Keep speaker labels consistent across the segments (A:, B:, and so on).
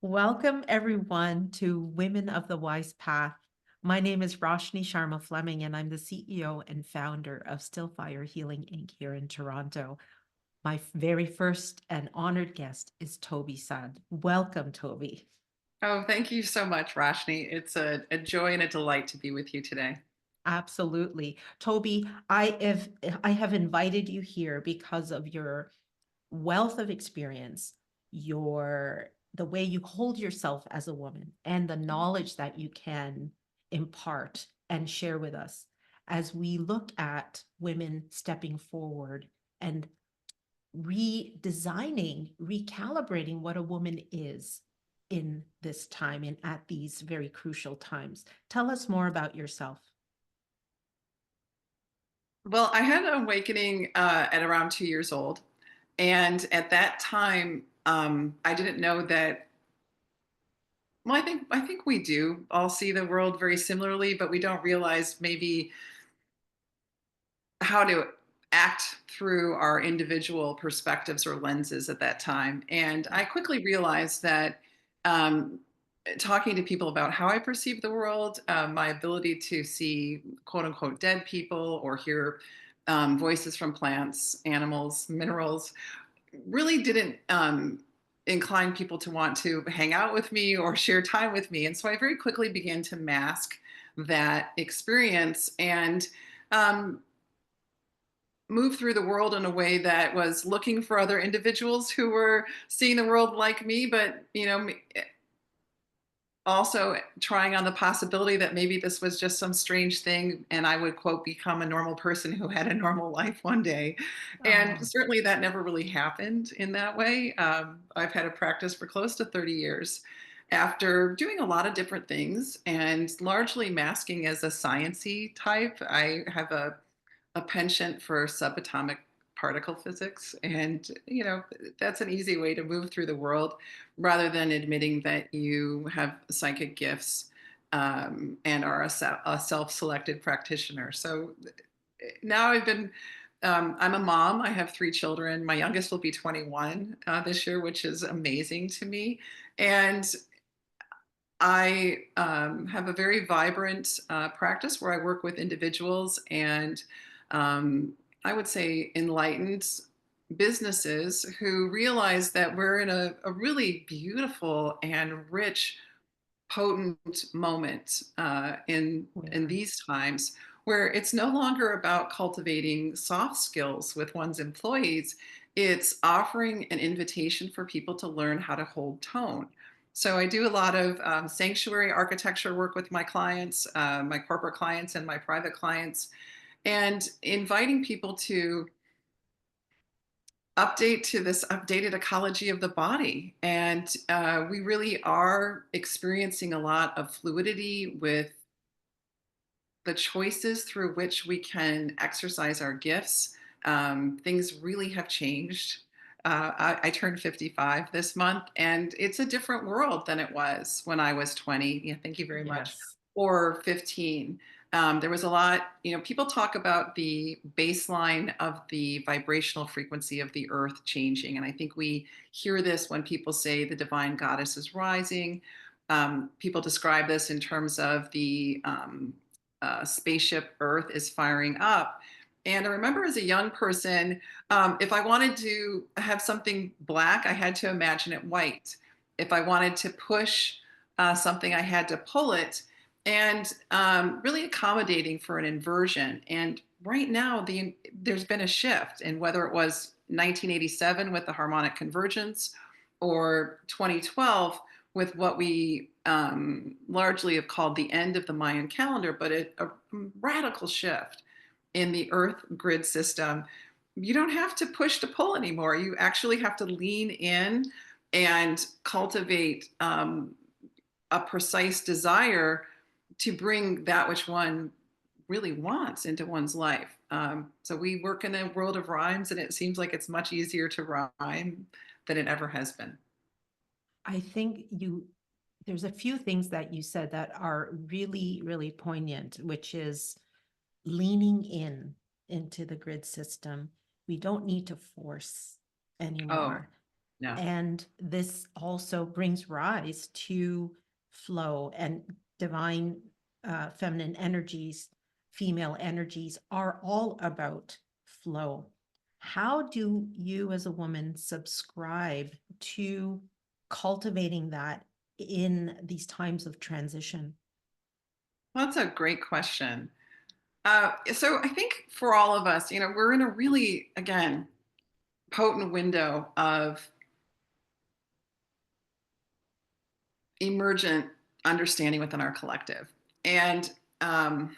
A: Welcome, everyone, to Women of the Wise Path. My name is 𝗪𝗁𝗲, and I'm the CEO and founder of Stillfire Healing Inc. here in Toronto. My very first and honored guest is Tobie Saad. Welcome, Tobie.
B: Oh, thank you so much, Roshni. It's a joy and a delight to be with you today.
A: Absolutely. Tobie, I have invited you here because of your wealth of experience, the way you hold yourself as a woman, and the knowledge that you can impart and share with us as we look at women stepping forward and redesigning, recalibrating what a woman is in this time and at these very crucial times. Tell us more about yourself.
B: Well, I had an awakening at around 2 years old. And at that time, I didn't know that. Well, I think we do all see the world very similarly, but we don't realize maybe how to act through our individual perspectives or lenses at that time. And I quickly realized that um, talking to people about how I perceive the world, my ability to see quote unquote dead people or hear voices from plants, animals, minerals, really didn't incline people to want to hang out with me or share time with me. And so I very quickly began to mask that experience and um, move through the world in a way that was looking for other individuals who were seeing the world like me, but also trying on the possibility that maybe this was just some strange thing and I would quote become a normal person who had a normal life one day. And
A: Oh,
B: certainly that never really happened in that way. I've had a practice for close to 30 years after doing a lot of different things and largely masking as a science-y type. I have a penchant for subatomic particle physics, and that's an easy way to move through the world rather than admitting that you have psychic gifts and are a self-selected practitioner. So now I'm a mom. I have 3 children. My youngest will be 21 this year, which is amazing to me. And I have a very vibrant practice where I work with individuals and um, I would say enlightened businesses who realize that we're in a really beautiful and rich, potent moment in
A: yeah.
B: these times where it's no longer about cultivating soft skills with one's employees. It's offering an invitation for people to learn how to hold tone. So I do a lot of sanctuary architecture work with my clients, my corporate clients and my private clients, and inviting people to update to this updated ecology of the body. And we really are experiencing a lot of fluidity with the choices through which we can exercise our gifts. Things really have changed. I turned 55 this month, and it's a different world than it was when I was 20. Yeah, thank you very much.
A: Yes.
B: Or 15. There was a lot, people talk about the baseline of the vibrational frequency of the earth changing. And I think we hear this when people say the divine goddess is rising. People describe this in terms of the spaceship Earth is firing up. And I remember as a young person, if I wanted to have something black, I had to imagine it white. If I wanted to push something, I had to pull it, and really accommodating for an inversion. And right now, there's been a shift, and whether it was 1987 with the harmonic convergence or 2012 with what we largely have called the end of the Mayan calendar, but a radical shift in the Earth grid system. You don't have to push to pull anymore. You actually have to lean in and cultivate a precise desire to bring that which one really wants into one's life. So we work in a world of rhymes, and it seems like it's much easier to rhyme than it ever has been.
A: I think there's a few things that you said that are really, really poignant, which is leaning into the grid system. We don't need to force
B: Oh,
A: anymore.
B: Yeah.
A: And this also brings rise to flow and divine feminine energies, female energies are all about flow. How do you as a woman subscribe to cultivating that in these times of transition?
B: Well, that's a great question. So I think for all of us, we're in a really, again, potent window of emergent understanding within our collective. And I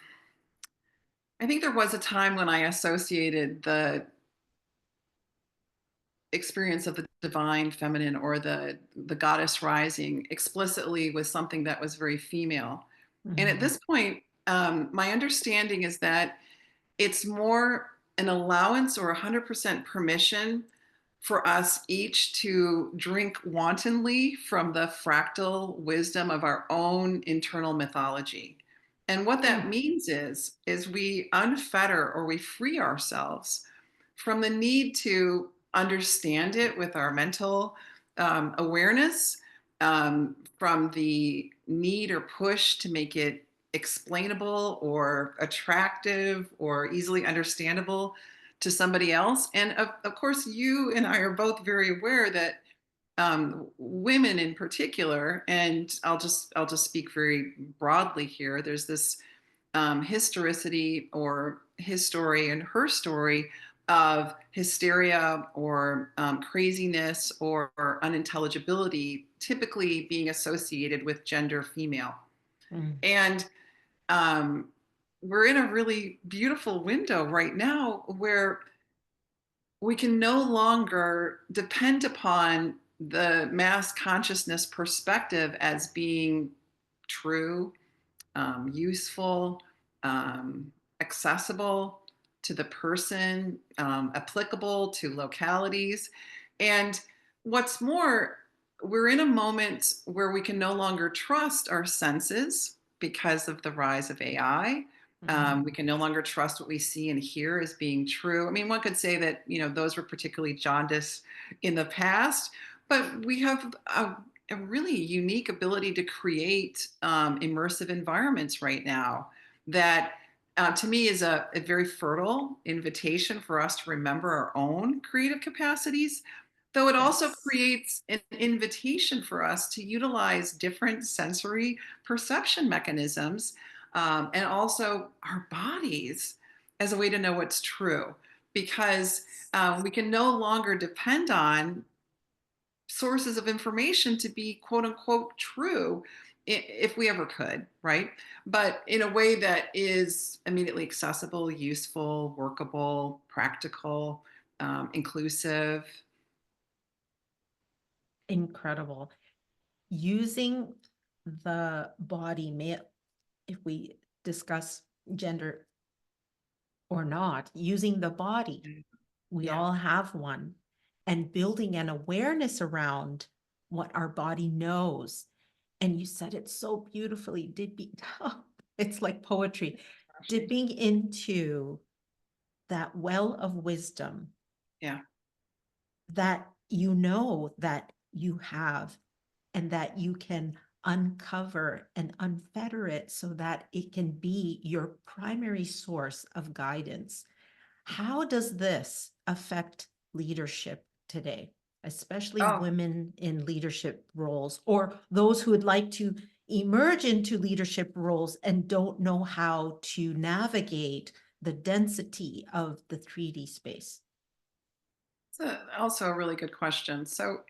B: think there was a time when I associated the experience of the divine feminine or the goddess rising explicitly with something that was very female. And at
A: Mhm.
B: this point, my understanding is that it's more an allowance or 100% permission for us each to drink wantonly from the fractal wisdom of our own internal mythology. And what that
A: Mm.
B: means is we unfetter or we free ourselves from the need to understand it with our mental awareness, from the need or push to make it explainable or attractive or easily understandable to somebody else. And of course, you and I are both very aware that women in particular, and I'll just speak very broadly here. There's this historicity or his story and her story of hysteria or craziness or unintelligibility, typically being associated with gender female.
A: Mm.
B: And um, we're in a really beautiful window right now where we can no longer depend upon the mass consciousness perspective as being true, useful, accessible to the person, applicable to localities. And what's more, we're in a moment where we can no longer trust our senses because of the rise of AI.
A: Mhm.
B: We can no longer trust what we see and hear as being true. I mean, one could say that, those were particularly jaundiced in the past, but we have a really unique ability to create immersive environments right now that to me is a very fertile invitation for us to remember our own creative capacities, though it also
A: Yes.
B: creates an invitation for us to utilize different sensory perception mechanisms, and also our bodies as a way to know what's true, because we can no longer depend on sources of information to be quote unquote true, if we ever could, right? But in a way that is immediately accessible, useful, workable, practical, inclusive.
A: Incredible. Using the body, male, if we discuss gender or not, using the body, we
B: Yeah.
A: all have one, and building an awareness around what our body knows. And you said it so beautifully, it's like poetry, dipping into that well of wisdom
B: Yeah.
A: that you know that you have, and that you can uncover and unfetter it so that it can be your primary source of guidance. How does this affect leadership today, especially
B: Oh,
A: women in leadership roles, or those who would like to emerge into leadership roles and don't know how to navigate the density of the 3D space?
B: it's also a really good question. So,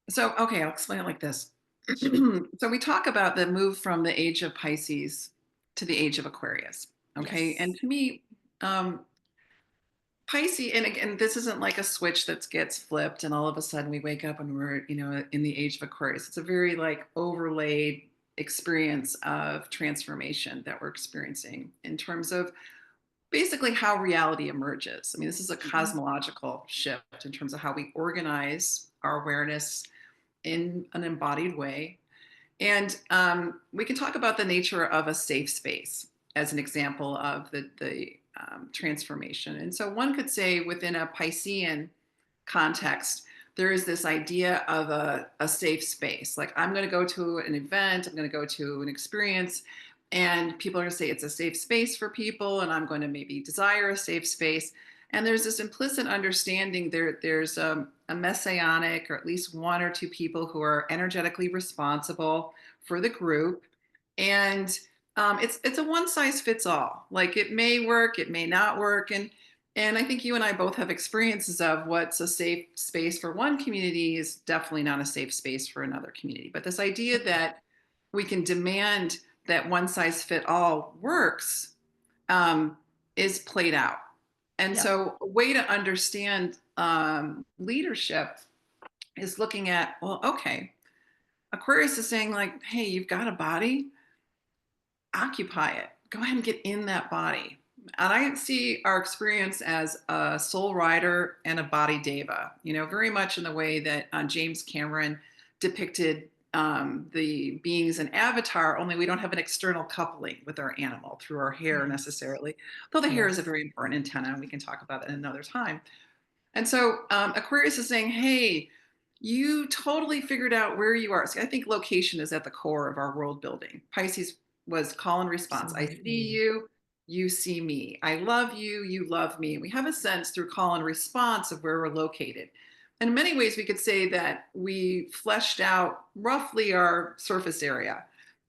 B: so okay, I'll explain it like this.
A: Sure.
B: So we talk about the move from the age of Pisces to the age of Aquarius. Okay, and
A: Yes.
B: to me, um, Pisces, and again, this isn't like a switch that gets flipped and all of a sudden we wake up and we're, in the age of Aquarius. It's a very like overlaid experience of transformation that we're experiencing in terms of basically how reality emerges. I mean, this is a
A: Mhm.
B: cosmological shift in terms of how we organize our awareness in an embodied way. And we can talk about the nature of a safe space as an example of the transformation. And so one could say within a Piscean context, there is this idea of a safe space. Like I'm going to go to an event, I'm going to go to an experience, and people are going to say it's a safe space for people, and I'm going to maybe desire a safe space. And there's this implicit understanding there's a messianic, or at least one or two people who are energetically responsible for the group. And it's a one size fits all. Like it may work, it may not work. And I think you and I both have experiences of what's a safe space for one community is definitely not a safe space for another community. But this idea that we can demand that one size fit all works is played out. And
A: Yeah.
B: so a way to understand leadership is looking at, well, okay, Aquarius is saying like, hey, you've got a body, occupy it. Go ahead and get in that body. And I see our experience as a soul rider and a body deva, you know, very much in the way that James Cameron depicted the beings in Avatar, only we don't have an external coupling with our animal through our hair
A: Yes.
B: necessarily, though the hair is a
A: Yes.
B: very important antenna, and we can talk about that another time. And so Aquarius is saying, hey, you totally figured out where you are. So I think location is at the core of our world building. Pisces was call and response. I see
A: Absolutely.
B: you, you see me. I love you, you love me. We have a sense through call and response of where we're located. And in many ways, we could say that we fleshed out roughly our surface area.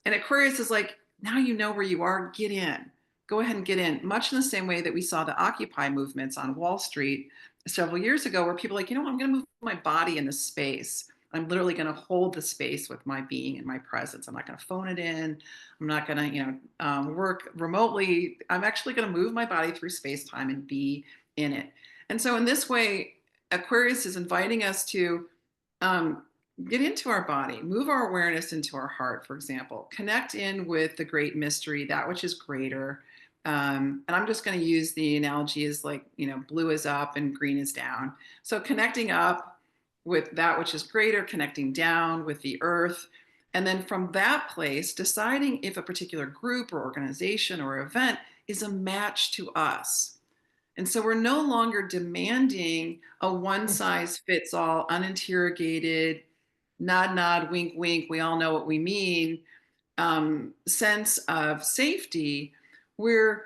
B: And Aquarius is like, now you know where you are, get in. Go ahead and get in. Much in the same way that we saw the Occupy movements on Wall Street several years ago, where people are like, you know, I'm going to move my body in this space. I'm literally going to hold the space with my being and my presence. I'm not going to phone it in. I'm not going to, work remotely. I'm actually going to move my body through space time and be in it. And so, in this way, Aquarius is inviting us to um, get into our body, move our awareness into our heart, for example, connect in with the great mystery, that which is greater. And I'm just going to use the analogy as like, you know, blue is up and green is down. So connecting up with that which is greater, connecting down with the earth. And then from that place, deciding if a particular group or organization or event is a match to us. And so we're no longer demanding a one size fits all, uninterrogated, nod, nod, wink, wink, we all know what we mean sense of safety. We're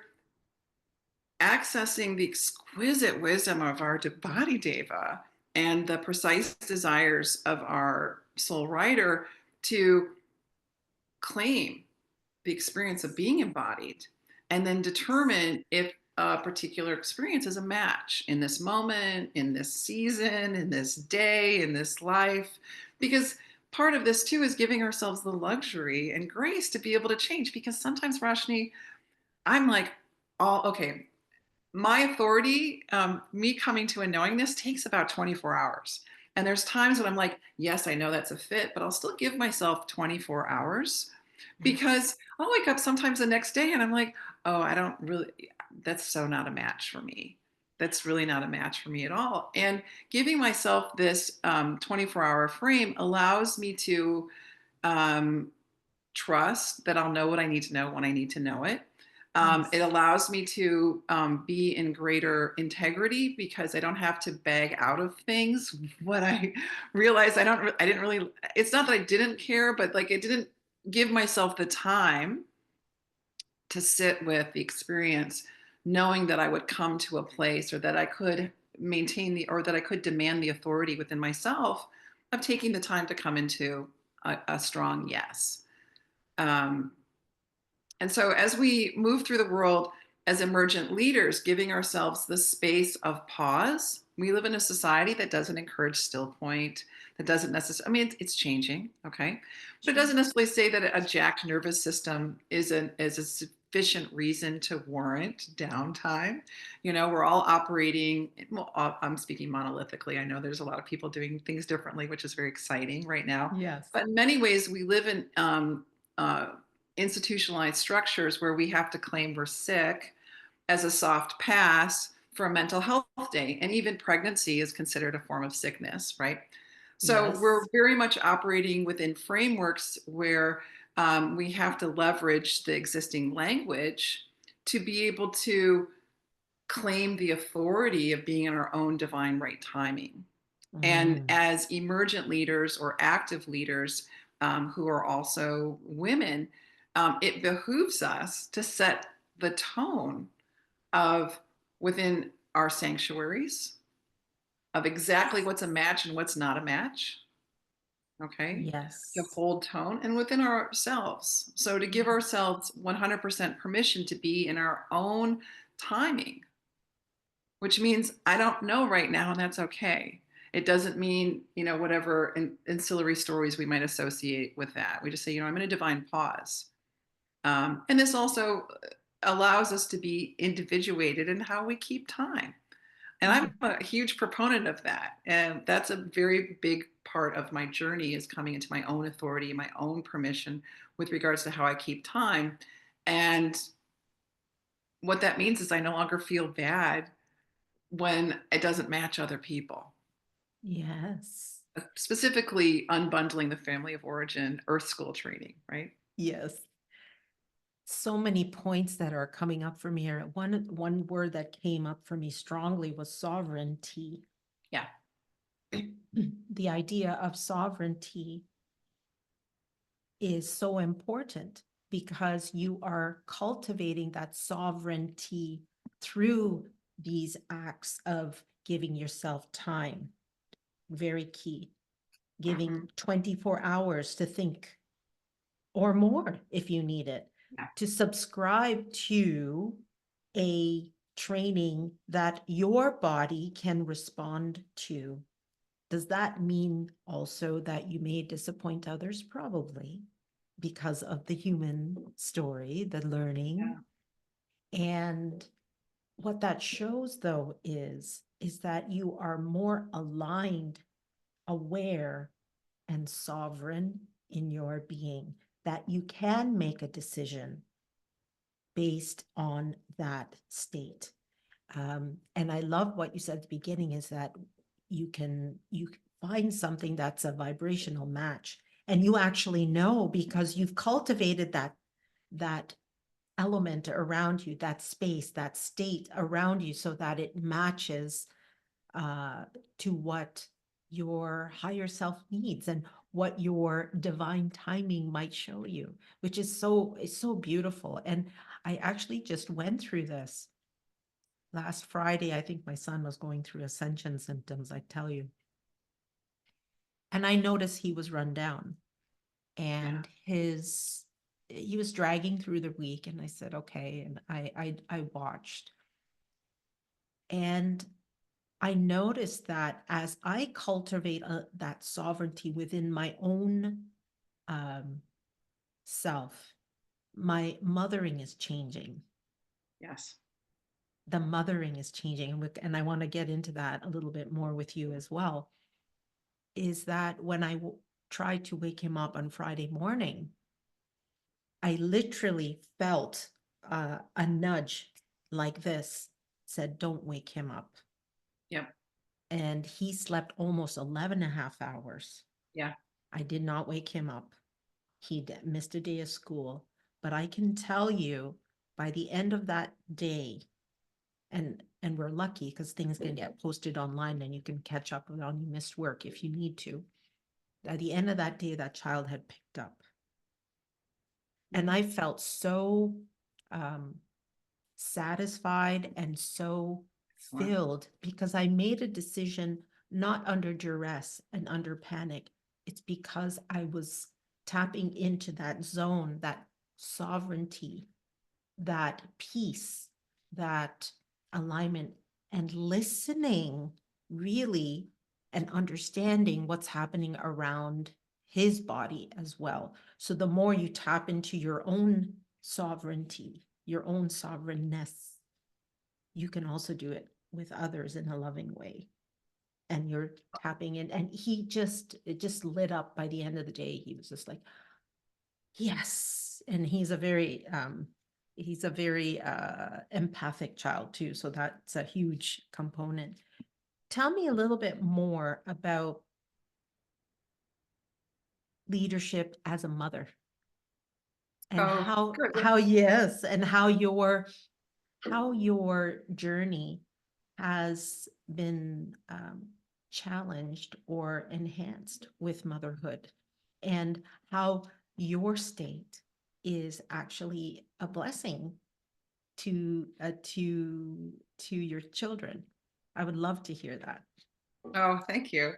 B: accessing the exquisite wisdom of our body deva and the precise desires of our soul rider to claim the experience of being embodied and then determine if a particular experience is a match in this moment, in this season, in this day, in this life. Because part of this too is giving ourselves the luxury and grace to be able to change. Because sometimes, Rashni, I'm like, okay, my authority, me coming to a knowingness takes about 24 hours. And there's times when I'm like, yes, I know that's a fit, but I'll still give myself 24 hours
A: Yes.
B: because I'll wake up sometimes the next day and I'm like, oh, I don't really, that's so not a match for me. That's really not a match for me at all. And giving myself this 24-hour frame allows me to um, trust that I'll know what I need to know when I need to know it. It
A: Yes.
B: allows me to be in greater integrity because I don't have to beg out of things. What I realized I didn't really, it's not that I didn't care, but like I didn't give myself the time to sit with the experience, knowing that I would come to a place or that I could maintain or that I could demand the authority within myself of taking the time to come into a strong yes. Um, and so, as we move through the world as emergent leaders, giving ourselves the space of pause, we live in a society that doesn't encourage still point, that doesn't necessarily, I mean, it's changing, okay? But it
A: Sure.
B: doesn't necessarily say that a jacked nervous system is a sufficient reason to warrant downtime. You know, we're all operating, well, I'm speaking monolithically. I know there's a lot of people doing things differently, which is very exciting right now.
A: Yes.
B: But in many ways, we live in uh, institutionalized structures where we have to claim we're sick as a soft pass for a mental health day. And even pregnancy is considered a form of sickness, right? So we're
A: Yes.
B: very much operating within frameworks where we have to leverage the existing language to be able to claim the authority of being in our own divine right timing. And
A: Mm,
B: as emergent leaders or active leaders who are also women, it behooves us to set the tone of within our sanctuaries of exactly what's a match and what's not a match. Okay. To
A: yes.
B: hold tone and within ourselves. So to give
A: Yes.
B: ourselves 100% permission to be in our own timing, which means I don't know right now, and that's okay. It doesn't mean, whatever ancillary stories we might associate with that. We just say, I'm in a divine pause. And this also allows us to be individuated in how we keep time. And I'm
A: Mhm.
B: a huge proponent of that. And that's a very big part of my journey is coming into my own authority, my own permission with regards to how I keep time. And what that means is I no longer feel bad when it doesn't match other people.
A: Yes.
B: Specifically, unbundling the family of origin, Earth School training, right?
A: Yes. So many points that are coming up for me. One word that came up for me strongly was sovereignty.
B: Yeah.
A: The idea of sovereignty is so important because you are cultivating that sovereignty through these acts of giving yourself time. Very key.
B: Hmm.
A: Giving 24 hours to think or more if you need it,
B: Yeah.
A: to subscribe to a training that your body can respond to. Does that mean also that you may disappoint others? Probably, because of the human story, the learning.
B: Yeah.
A: And what that shows, though, is that you are more aligned, aware, and sovereign in your being, that you can make a decision based on that state. And I love what you said at the beginning is that you find something that's a vibrational match, and you actually know because you've cultivated that element around you, that space, that state around you, so that it matches uh, to what your higher self needs and what your divine timing might show you, which is it's so beautiful. And I actually just went through this last Friday. I think my son was going through ascension symptoms, I tell you. And I noticed he was run down
B: Yeah.
A: and he was dragging through the week. And I said, okay. And I watched. And I noticed that as I cultivate that sovereignty within my own um, self, my mothering is changing.
B: Yes.
A: The mothering is changing. And I want to get into that a little bit more with you as well. Is that when I tried to wake him up on Friday morning, I literally felt a nudge like this said, don't wake him up.
B: Yep.
A: And he slept almost 11 and a half hours.
B: Yeah.
A: I did not wake him up. He missed a day of school, but I can tell you by the end of that day, and we're lucky because things can get posted online and you can catch up on your missed work if you need to. At the end of that day, that child had picked up. And I felt so um, satisfied and so
B: Excellent.
A: filled because I made a decision not under duress and under panic. It's because I was tapping into that zone, that sovereignty, that peace, that alignment, and listening really and understanding what's happening around his body as well. So the more you tap into your own sovereignty, your own sovereignness, you can also do it with others in a loving way. And you're tapping in, and it just lit up by the end of the day. He was just like, yes. And he's a very empathic child too. So that's a huge component. Tell me a little bit more about leadership as a mother and
B: Oh, good.
A: how yes, and how how your journey has been challenged or enhanced with motherhood, and how your state is actually a blessing to your children. I would love to hear that.
B: Oh, thank you.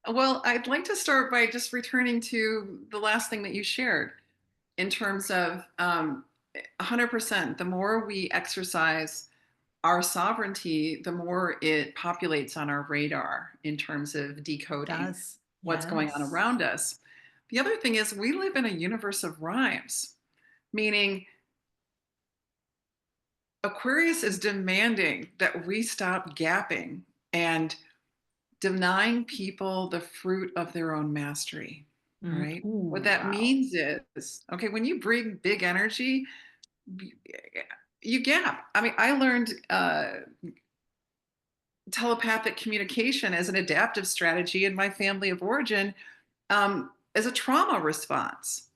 B: Well, I'd like to start by just returning to the last thing that you shared in terms of 100%. The more we exercise our sovereignty, the more it populates on our radar in terms of decoding
A: Does.
B: what's going on
A: Yes.
B: around us. The other thing is, we live in a universe of rhymes, meaning Aquarius is demanding that we stop gapping and denying people the fruit of their own mastery. All right. What
A: Ooh,
B: that
A: wow.
B: means is, okay, when you bring big energy, you gap. I mean, I learned telepathic communication as an adaptive strategy in my family of origin, as a trauma response,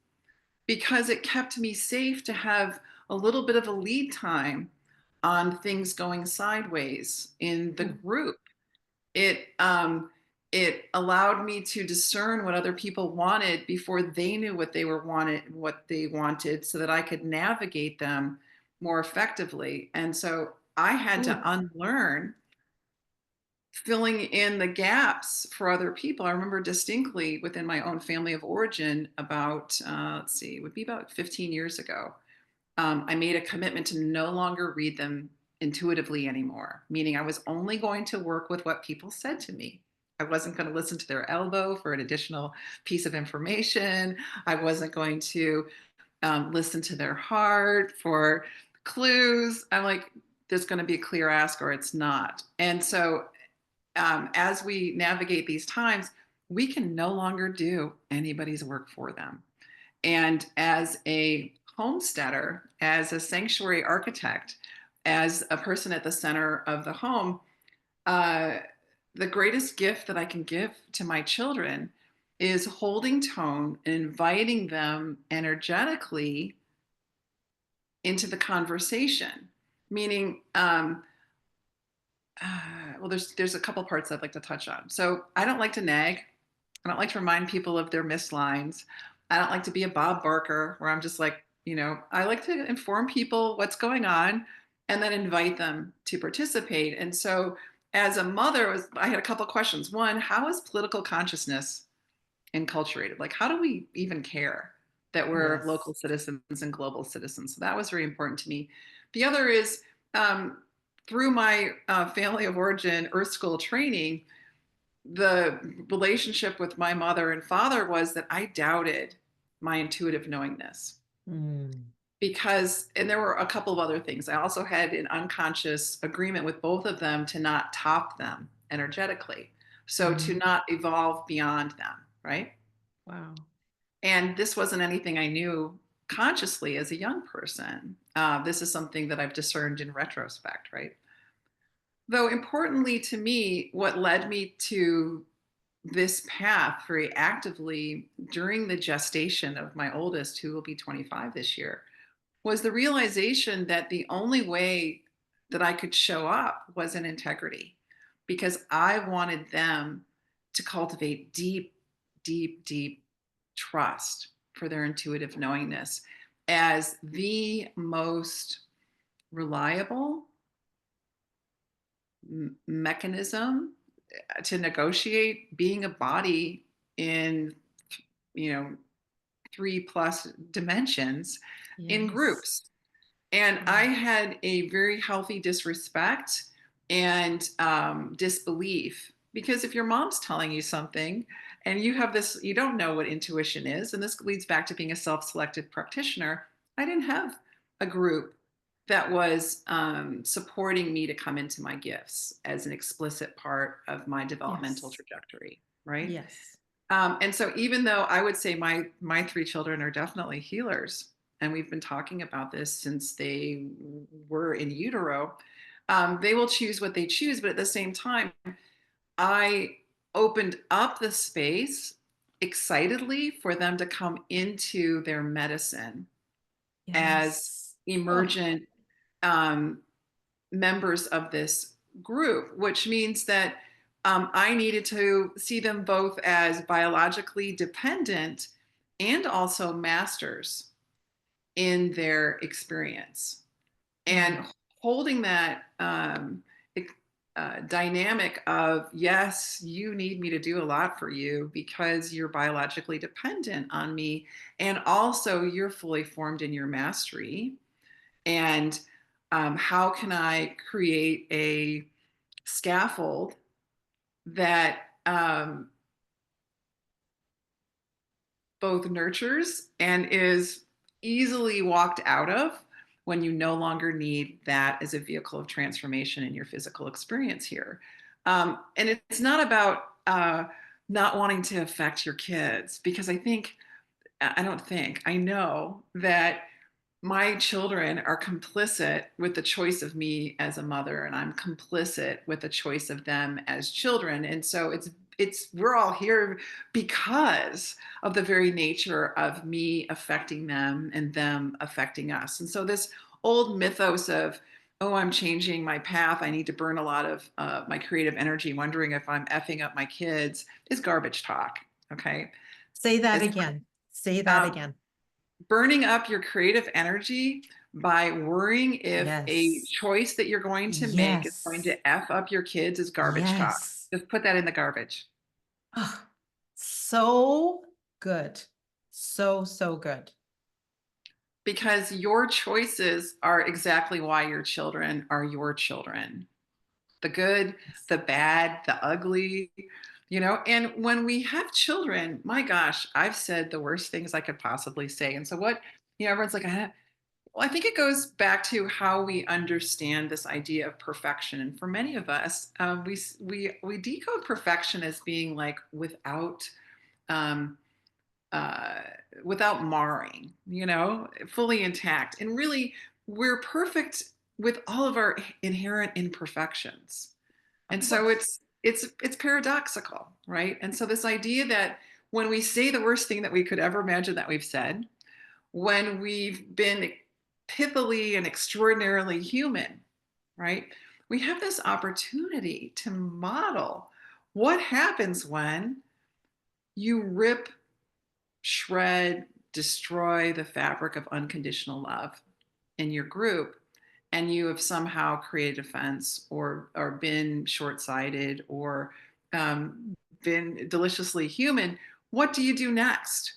B: because it kept me safe to have a little bit of a lead time on things going sideways in the
A: Ooh.
B: group. It allowed me to discern what other people wanted before they knew what they wanted, so that I could navigate them more effectively. And so I had to
A: Ooh.
B: unlearn filling in the gaps for other people. I remember distinctly within my own family of origin about, let's see, it would be about 15 years ago. I made a commitment to no longer read them intuitively anymore, meaning I was only going to work with what people said to me. I wasn't going to listen to their elbow for an additional piece of information. I wasn't going to listen to their heart for clues. I'm like, there's going to be a clear ask or it's not. And so as we navigate these times, we can no longer do anybody's work for them. And as a homesteader, as a sanctuary architect, as a person at the center of the home, uh, the greatest gift that I can give to my children is holding tone and inviting them energetically into the conversation. Meaning, well, there's a couple parts I'd like to touch on. So I don't like to nag. I don't like to remind people of their missed lines. I don't like to be a Bob Barker where I'm just like, I like to inform people what's going on and then invite them to participate. And so as a mother, I had a couple questions. One, how is political consciousness enculturated? Like, how do we even care that we're local
A: Yes.
B: citizens and global citizens? So that was very important to me. The other is, um, through my family of origin Earth School training, the relationship with my mother and father was that I doubted my intuitive knowingness,
A: Mm.
B: because, and there were a couple of other things. I also had an unconscious agreement with both of them to not top them energetically. So to
A: Mm.
B: not evolve beyond them, right?
A: Wow.
B: And this wasn't anything I knew consciously as a young person. This is something that I've discerned in retrospect, right? Though importantly to me, what led me to this path very actively during the gestation of my oldest, who will be 25 this year, was the realization that the only way that I could show up was in integrity, because I wanted them to cultivate deep, deep, deep trust for their intuitive knowingness as the most reliable mechanism to negotiate being a body in, you know 3+ dimensions in
A: Yes.
B: groups. And I
A: Wow.
B: had a very healthy disrespect and disbelief, because if your mom's telling you something and you have this, you don't know what intuition is, and this leads back to being a self-selected practitioner. I didn't have a group that was supporting me to come into my gifts as an explicit part of my developmental
A: Yes.
B: trajectory, right?
A: Yes.
B: And so even though I would say my three children are definitely healers, and we've been talking about this since they were in utero, they will choose what they choose. But at the same time, I opened up the space excitedly for them to come into their medicine as
A: Yes. Oh,
B: emergent, um, members of this group, which means that I needed to see them both as biologically dependent and also masters in their experience. And
A: Mm.
B: holding that dynamic of, yes, you need me to do a lot for you because you're biologically dependent on me. And also, you're fully formed in your mastery. And how can I create a scaffold that both nurtures and is easily walked out of when you no longer need that as a vehicle of transformation in your physical experience here. And it's not about not wanting to affect your kids, because I know that my children are complicit with the choice of me as a mother, and I'm complicit with the choice of them as children. And so we're all here because of the very nature of me affecting them and them affecting us. And so this old mythos of, oh, I'm changing my path, I need to burn a lot of my creative energy wondering if I'm effing up my kids, is garbage talk. Okay.
A: Say that
B: It's
A: again. Say that
B: um,
A: again.
B: burning up your creative energy by worrying if a
A: Yes.
B: choice that you're going to make is going
A: Yes.
B: to F up your kids is garbage talk.
A: Yes.
B: Just put that in the garbage,
A: Oh, so good. So, so good.
B: because your choices are exactly why your children are your children. The good,
A: Yes.
B: the bad, the ugly, and when we have children, my gosh, I've said the worst things I could possibly say. And so everyone's like, well, I think it goes back to how we understand this idea of perfection. And for many of us, we decode perfection as being like um, uh, without marring, fully intact. And really, we're perfect with all of our inherent imperfections.
A: Of
B: And so
A: course.
B: it's paradoxical, right? And so this idea that when we say the worst thing that we could ever imagine that we've said, when we've been pithily and extraordinarily human, right? We have this opportunity to model what happens when you rip, shred, destroy the fabric of unconditional love in your group, and you have somehow created offense or been short-sighted or been deliciously human. What do you do next?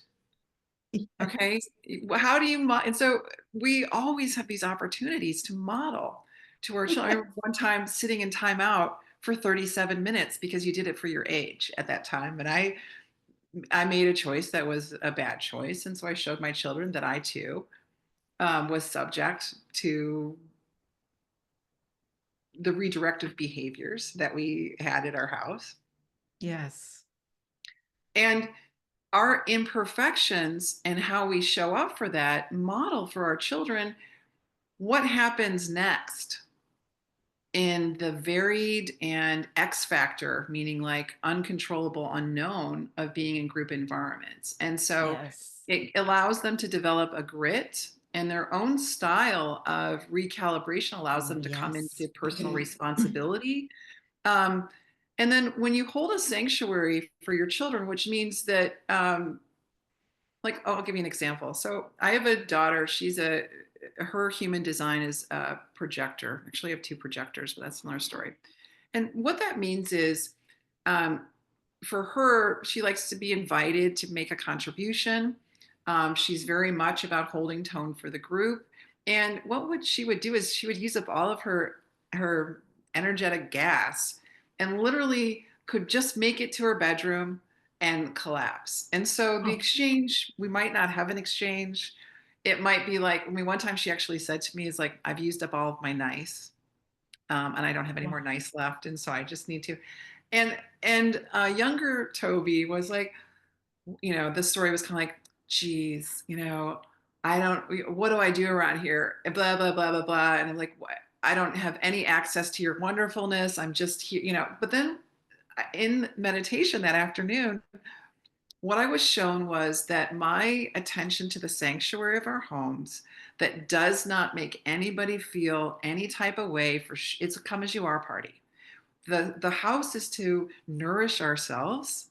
B: Okay. How do you, and so we always have these opportunities to model to our children. I remember one time sitting in timeout for 37 minutes because you did it for your age at that time. And I made a choice that was a bad choice. And so I showed my children that I too was subject to the redirective behaviors that we had at our house.
A: Yes.
B: And our imperfections and how we show up for that model for our children what happens next in the varied and X factor, meaning like uncontrollable unknown of being in group environments. And so
A: Yes.
B: it allows them to develop a grit, and their own style of recalibration allows them to come
A: Yes.
B: into personal responsibility. Um, and then when you hold a sanctuary for your children, which means that like, oh, I'll give you an example. So I have a daughter. Her human design is a projector. Actually, I have two projectors, but that's another story. And what that means is, um, for her, she likes to be invited to make a contribution. She's very much about holding tone for the group. And she would do is she would use up all of her energetic gas, and literally could just make it to her bedroom and collapse. And so the
A: Oh,
B: exchange, we might not have an exchange. It might be like, one time she actually said to me, is like, I've used up all of my nice, and I don't have any more
A: wow.
B: nice left. And so I just need to. And younger Tobie was like, the story was kind of like, geez, I don't, what do I do around here? And blah, blah, blah, blah, blah. And I'm like, what? I don't have any access to your wonderfulness. I'm just here, but then in meditation that afternoon, what I was shown was that my attention to the sanctuary of our homes that does not make anybody feel any type of way it's a come as you are party. The house is to nourish ourselves.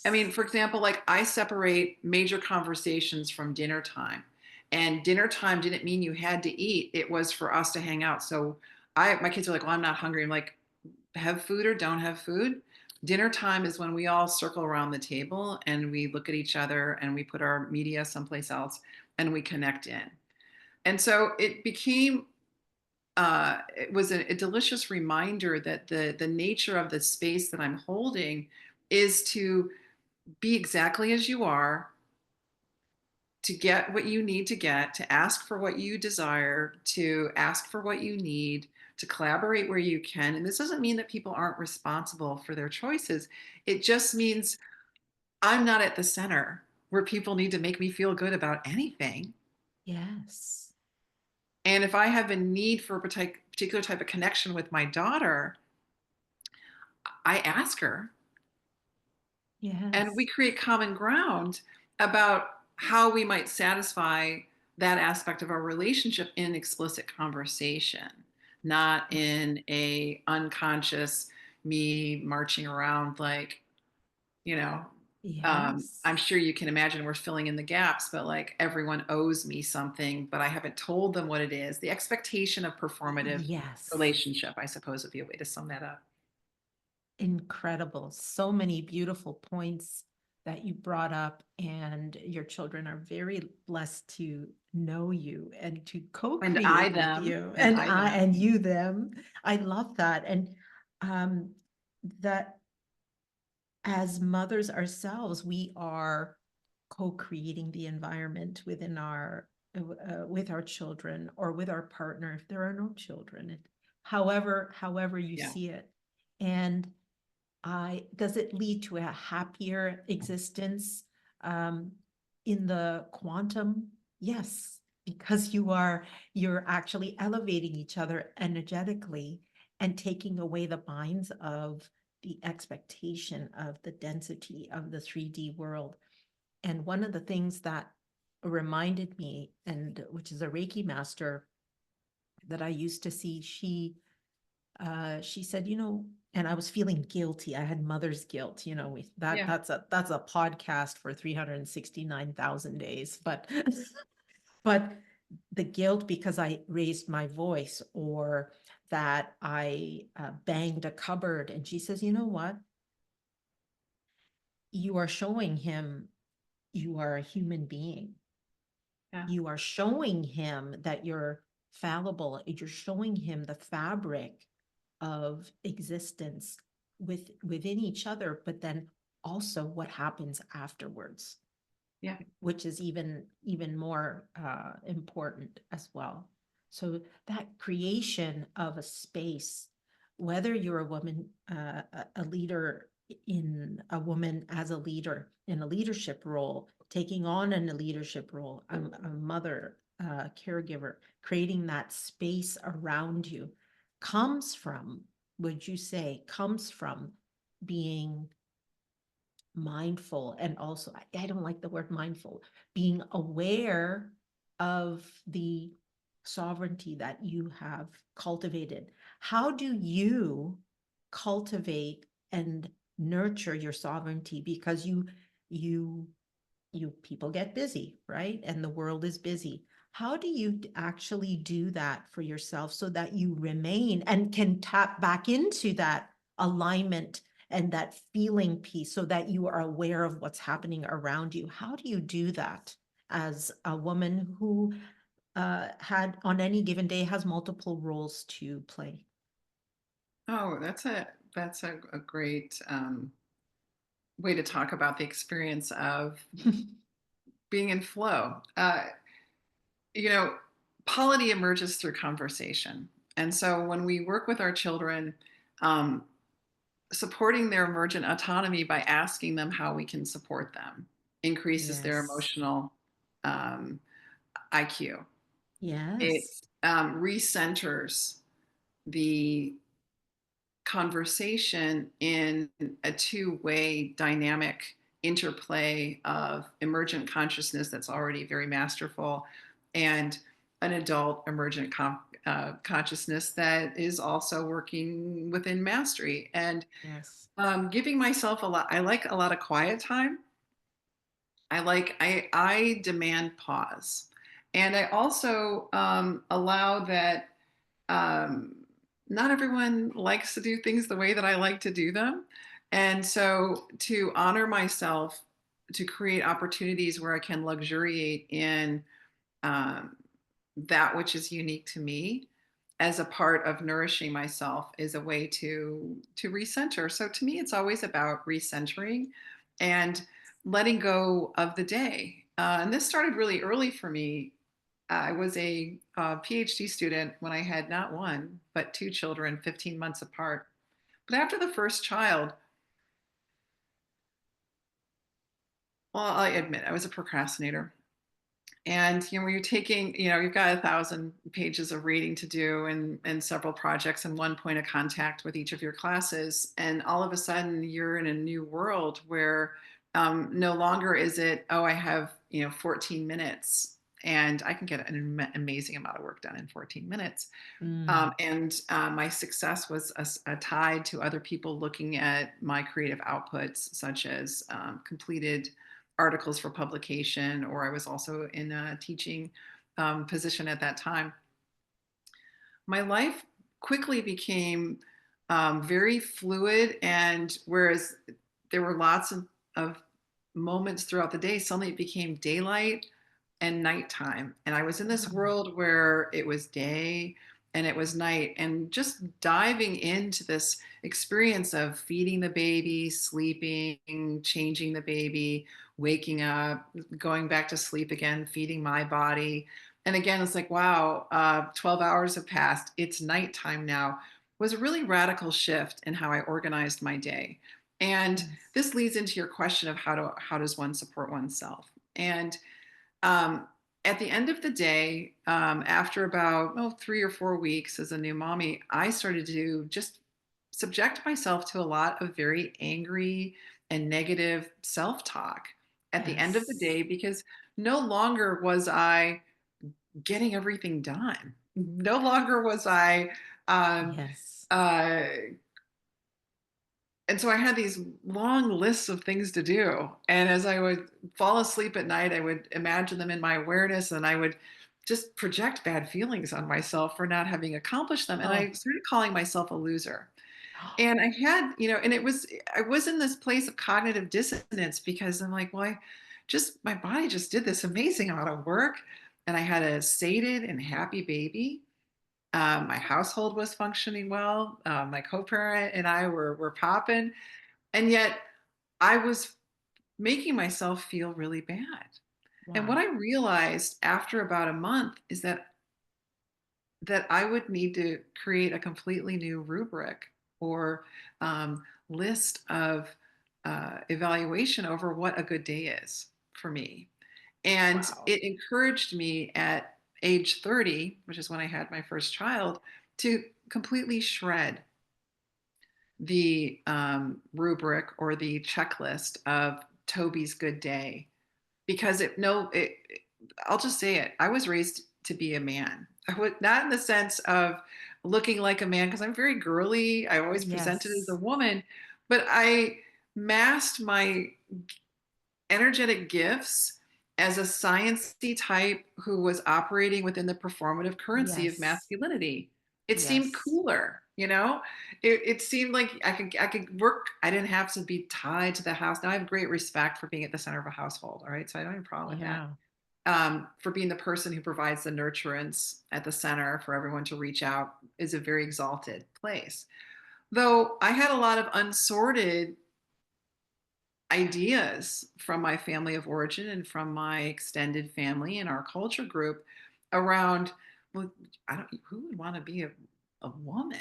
B: I mean,
A: Yes.
B: for example, like I separate major conversations from dinner time. And dinner time didn't mean you had to eat. It was for us to hang out. So my kids are like, well, I'm not hungry. I'm like, have food or don't have food. Dinner time is when we all circle around the table and we look at each other and we put our media someplace else and we connect in. And so it was a delicious reminder that the nature of the space that I'm holding is to be exactly as you are, to get what you need to get, to ask for what you desire, to ask for what you need, to collaborate where you can. And this doesn't mean that people aren't responsible for their choices. It just means I'm not at the center where people need to make me feel good about anything.
A: Yes.
B: And if I have a need for a particular type of connection with my daughter, I ask her and we
A: Yes.
B: create common ground about how we might satisfy that aspect of our relationship in explicit conversation, not in a unconscious me marching around like, you know, I'm
A: Yes.
B: sure you can imagine we're filling in the gaps, but like everyone owes me something, but I haven't told them what it is. The expectation of performative
A: Yes.
B: relationship, I suppose, would be a way to sum that up.
A: Incredible. So many beautiful points that you brought up, and your children are very blessed to know you and to
B: And I
A: co-create with
B: them,
A: you,
B: and
A: and
B: I
A: I
B: them.
A: and you them. I love that. And um that as mothers ourselves, we are co-creating the environment within our with our children or with our partner if there are no children. However you
B: Yeah.
A: see it. And I does it lead to a happier existence um, in the quantum? Yes, because you're actually elevating each other energetically and taking away the binds of the expectation of the density of the 3D world. And one of the things that reminded me, and which is a Reiki master that I used to see, she said, and I was feeling guilty. I had mother's guilt,
B: Yeah.
A: that's a podcast for 369,000 days, but but the guilt because I raised my voice or that I banged a cupboard. And she says, you know what? You are showing him you are a human being.
B: Yeah.
A: You are showing him that you're fallible. You're showing him the fabric of existence within each other, but then also what happens afterwards,
B: Yeah.
A: which is even more important as well. So that creation of a space, whether you're a woman, a leader in a woman as a leader in a leadership role, taking on in a leadership role, a mother, caregiver, creating that space around you comes from, would you say, comes from being mindful. And also I don't like the word mindful, being aware of the sovereignty that you have cultivated. How do you cultivate and nurture your sovereignty? Because you people get busy, right? And the world is busy. How do you actually do that for yourself so that you remain and can tap back into that alignment and that feeling piece so that you are aware of what's happening around you? How do you do that as a woman who had on any given day has multiple roles to play?
B: Oh, that's a great way to talk about the experience of being in flow. You know, polity emerges through conversation, and so when we work with our children, um, supporting their emergent autonomy by asking them how we can support them increases their
A: Yes.
B: emotional um, IQ. It
A: Yes.
B: recenters the conversation in a two-way dynamic interplay of emergent consciousness that's already very masterful and an adult emergent consciousness that is also working within mastery. And
A: Yes.
B: giving myself a lot, I like a lot of quiet time. I demand pause. And I also allow that um, not everyone likes to do things the way that I like to do them. And so to honor myself, to create opportunities where I can luxuriate in um, that which is unique to me as a part of nourishing myself is a way to recenter. So to me, it's always about recentering and letting go of the day. And this started really early for me. I was a PhD student when I had not one, but two children, 15 months apart. But after the first child, well, I admit I was a procrastinator. And when you're taking, you've got 1,000 pages of reading to do and several projects and one point of contact with each of your classes, and all of a sudden you're in a new world where no longer is it, oh, I have 14 minutes and I can get an amazing amount of work done in 14 minutes.
A: Mm.
B: My success was tied to other people looking at my creative outputs, such as completed articles for publication, or I was also in a teaching position at that time. My life quickly became very fluid, and whereas there were lots of moments throughout the day, suddenly it became daylight and nighttime. And I was in this
A: Wow.
B: world where it was day and it was night, and just diving into this experience of feeding the baby, sleeping, changing the baby, waking up, going back to sleep again, feeding my body. And again, it's like, wow, 12 hours have passed. It's nighttime now. Was a really radical shift in how I organized my day. And
A: Yes.
B: this leads into your question of how does one support oneself? And um, at the end of the day, after about 3 or 4 weeks as a new mommy, I started to just subject myself to a lot of very angry and negative self talk at the end of the
A: Yes.
B: day, because no longer was I getting everything done. No longer was I um,
A: Yes.
B: uh, and so I had these long lists of things to do. And as I would fall asleep at night, I would imagine them in my awareness, and I would just project bad feelings on myself for not having accomplished them. And
A: Oh.
B: I started calling myself a loser. And I had, and I was in this place of cognitive dissonance, because I'm like, well, my body just did this amazing amount of work. And I had a sated and happy baby. My household was functioning well. My co-parent and I were popping, and yet I was making myself feel really bad. And what
A: Wow.
B: I realized after about a month is that I would need to create a completely new rubric or list of evaluation over what a good day is for me. And
A: Wow.
B: it encouraged me at age 30, which is when I had my first child, to completely shred the rubric or the checklist of Tobie's good day, because I'll just say it. I was raised to be a man. I would not in the sense of looking like a man, because I'm very girly. I always presented as a
A: Yes.
B: woman, but I masked my energetic gifts as a sciencey type who was operating within the performative currency of
A: Yes.
B: masculinity. It seemed
A: Yes.
B: cooler, It seemed like I could work. I didn't have to be tied to the house. Now I have great respect for being at the center of a household. All right, so I don't have a problem with that.
A: Yeah.
B: For being the person who provides the nurturance at the center for everyone to reach out is a very exalted place. Though I had a lot of unsorted ideas from my family of origin and from my extended family and our culture group around, well, I don't who would want to be a woman,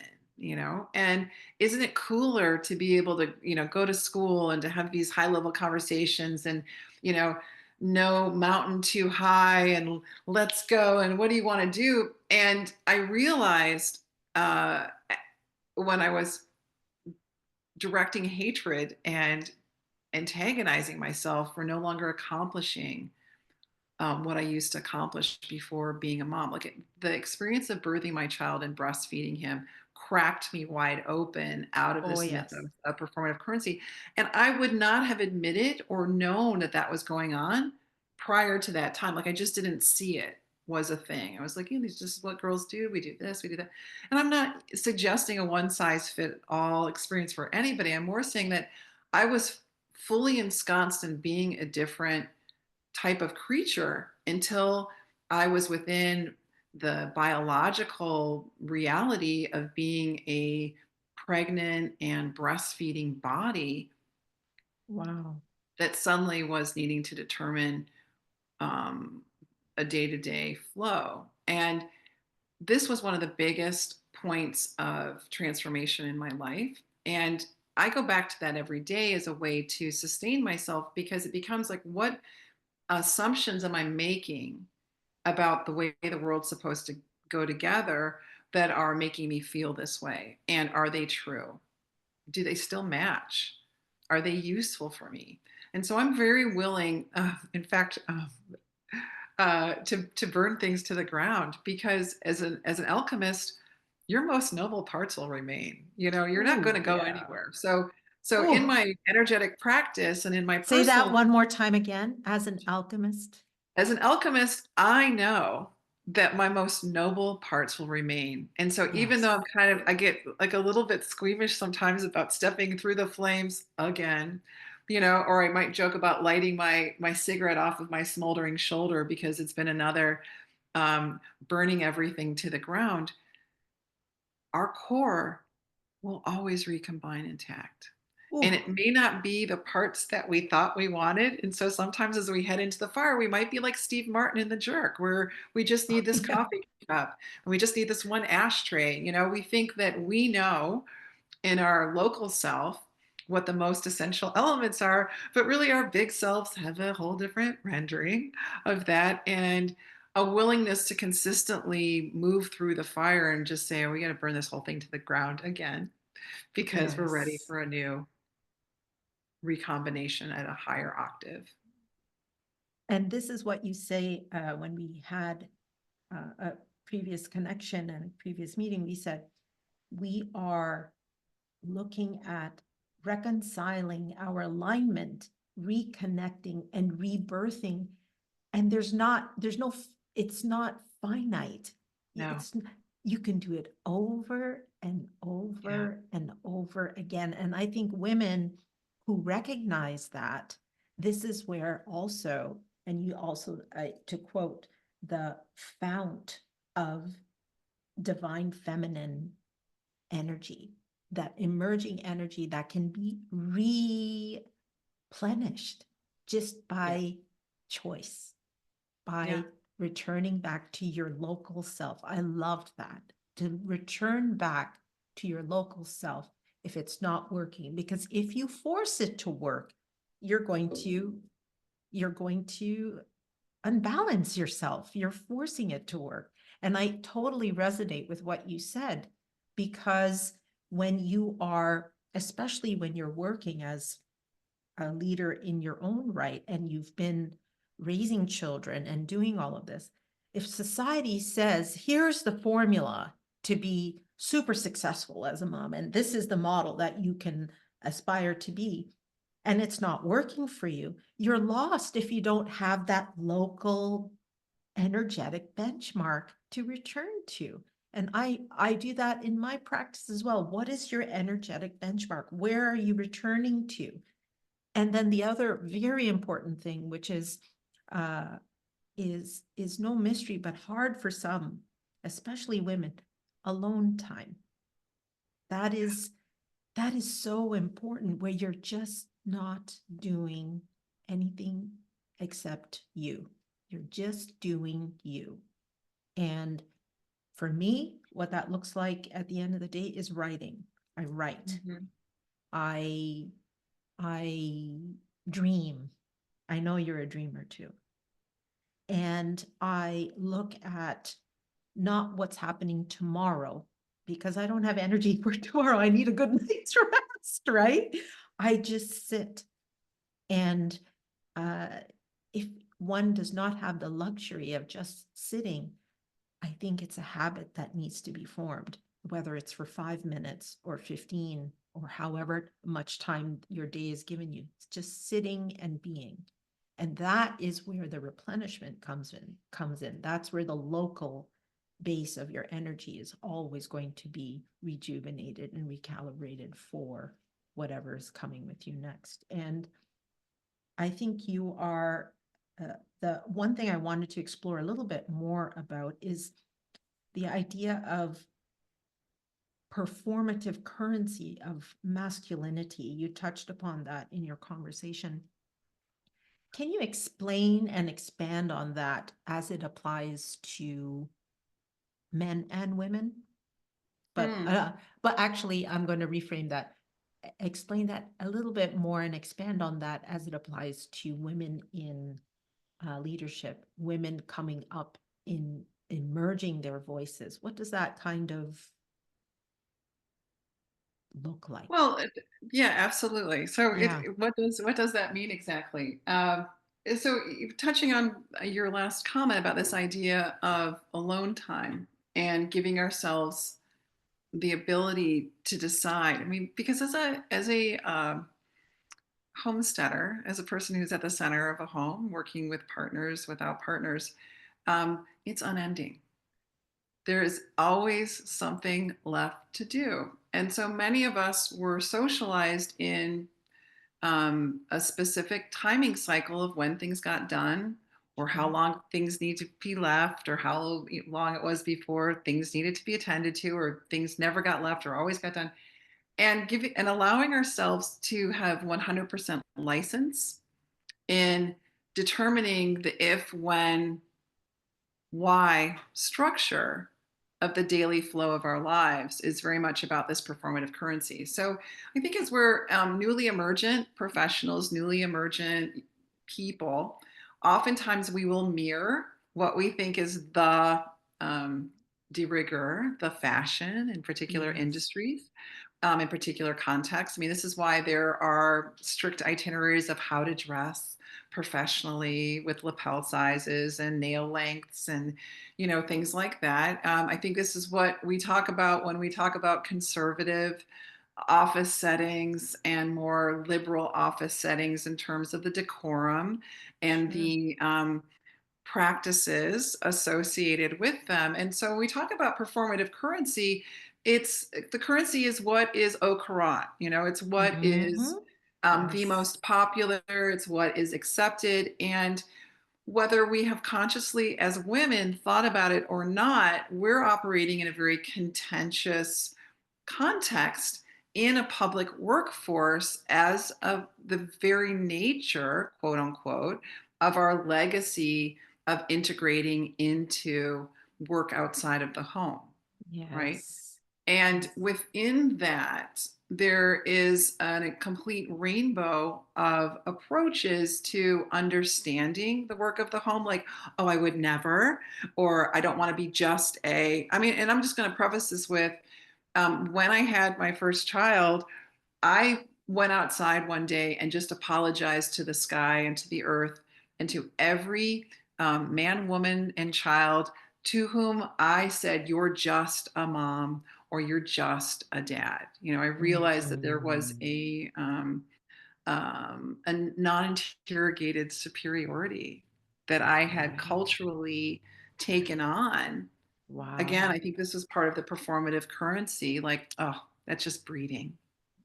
B: and isn't it cooler to be able to go to school and to have these high level conversations, and you know no mountain too high, and let's go, and what do you want to do? And I realized when I was directing hatred and antagonizing myself for no longer accomplishing what I used to accomplish before being a mom. Like the experience of birthing my child and breastfeeding him cracked me wide open out of
A: Oh,
B: this myth
A: yes.
B: of performative currency. And I would not have admitted or known that that was going on prior to that time. Like I just didn't see it was a thing. I was like, yeah, this is just what girls do. We do this, we do that. And I'm not suggesting a one size fit all experience for anybody. I'm more saying that I was fully ensconced in being a different type of creature until I was within the biological reality of being a pregnant and breastfeeding body
A: Wow.
B: that suddenly was needing to determine um, a day-to-day flow. And this was one of the biggest points of transformation in my life. And I go back to that every day as a way to sustain myself, because it becomes like, what assumptions am I making about the way the world's supposed to go together that are making me feel this way? And are they true? Do they still match? Are they useful for me? And so I'm very willing, in fact, to burn things to the ground, because as an alchemist, your most noble parts will remain. You know, you're not going
A: Ooh,
B: to go
A: yeah.
B: anywhere. So in
A: Ooh.
B: my energetic practice and in my
A: Say that
B: personal,
A: one more time again. As an alchemist.
B: as an alchemist, I know that my most noble parts will remain. And so even though
A: Yes.
B: I get like a little bit squeamish sometimes about stepping through the flames again, or I might joke about lighting my cigarette off of my smoldering shoulder because it's been another burning everything to the ground. Our core will always recombine intact. And
A: Ooh.
B: it may not be the parts that we thought we wanted. And so sometimes as we head into the fire, we might be like Steve Martin in The Jerk, where we just need this
A: Yeah.
B: coffee cup and we just need this one ashtray. We think that we know in our local self what the most essential elements are, but really our big selves have a whole different rendering of that, and a willingness to consistently move through the fire and just say, oh, we got to burn this whole thing to the ground again because we're ready
A: Yes.
B: for a new recombination at a higher octave.
A: And this is what you say when we had a previous connection and previous meeting. We said, we are looking at reconciling our alignment, reconnecting and rebirthing. And there's no, it's not finite.
B: No.
A: It's, you can do it over and
B: Yeah.
A: over and over again. And I think women who recognize that, this is where also, and you also, to quote, the fount of divine feminine energy, that emerging energy that can be replenished just
B: Yeah.
A: by choice,
B: Yeah.
A: by returning back to your local self. I loved that, to return back to your local self if it's not working, because if you force it to work, you're going to unbalance yourself. You're forcing it to work. And I totally resonate with what you said, because when you are, especially when you're working as a leader in your own right, and you've been raising children and doing all of this, if society says, here's the formula to be super successful as a mom, and this is the model that you can aspire to be, and it's not working for you, you're lost if you don't have that local energetic benchmark to return to. And I do that in my practice as well. What is your energetic benchmark? Where are you returning to? And then the other very important thing, which uh, is no mystery, but hard for some, especially women, alone time. That is that is so important, where you're just not doing anything except you. You're just doing you. And for me, what that looks like at the end of the day is writing. I write.
B: Mhm.
A: I I dream. I know you're a dreamer too. And I look at not what's happening tomorrow, because I don't have energy for tomorrow. I need a good night's rest, right? I just sit And uh, if one does not have the luxury of just sitting, I think it's a habit that needs to be formed, whether it's for 5 minutes or 15 or however much time your day is given you. It's just sitting and being. And that is where the replenishment comes in. That's where the local base of your energy is always going to be rejuvenated and recalibrated for whatever is coming with you next. And I think you are the one thing I wanted to explore a little bit more about is the idea of performative currency of masculinity. You touched upon that in your conversation. Can you explain and expand on that as it applies to men and women? But
B: Mm.
A: uh, but actually, I'm going to reframe that. Explain that a little bit more and expand on that as it applies to women in leadership, women coming up in merging their voices. What does that kind of look like?
B: Well, yeah, absolutely. So,
A: Yeah.
B: what does that mean exactly? So, touching on your last comment about this idea of alone time and giving ourselves the ability to decide. I mean, because as a homesteader, as a person who's at the center of a home, working with partners, without partners, it's unending. There is always something left to do. And so many of us were socialized in a specific timing cycle of when things got done, or how
A: Sure.
B: long things need to be left, or how long it was before things needed to be attended to, or things never got left or always got done. And giving and allowing ourselves to have 100% license in determining the if, when, why structure of the daily flow of our lives is very much about this performative currency. So I think as we're newly emergent professionals, newly emergent people, oftentimes we will mirror what we think is the de rigueur, the fashion in particular
A: Yes.
B: industries, in particular contexts. I mean, this is why there are strict itineraries of how to dress professionally with lapel sizes and nail lengths and things like that. I think this is what we talk about when we talk about conservative office settings and more liberal office settings in terms of the decorum and
A: Sure.
B: the practices associated with them. And so when we talk about performative currency, it's the currency is what is okraт, it's what
A: Mm-hmm.
B: is the
A: Yes.
B: most popular, it's what is accepted. And whether we have consciously as women thought about it or not, we're operating in a very contentious context in a public workforce as of the very nature, quote unquote, of our legacy of integrating into work outside of the home, right?
A: Yes.
B: And
A: Yes.
B: within that, there is a complete rainbow of approaches to understanding the work of the home, like, oh, I would never, or I don't want to be just I mean, and I'm just going to preface this with when I had my first child, I went outside one day and just apologized to the sky and to the earth and to every man, woman, and child to whom I said, "You're just a mom," or "You're just a dad." I realized that there was
A: Mhm.
B: a non-interrogated superiority that I had
A: Wow.
B: culturally taken on. Again,
A: Wow.
B: I think this was part of the performative currency, like, oh, that's just breeding.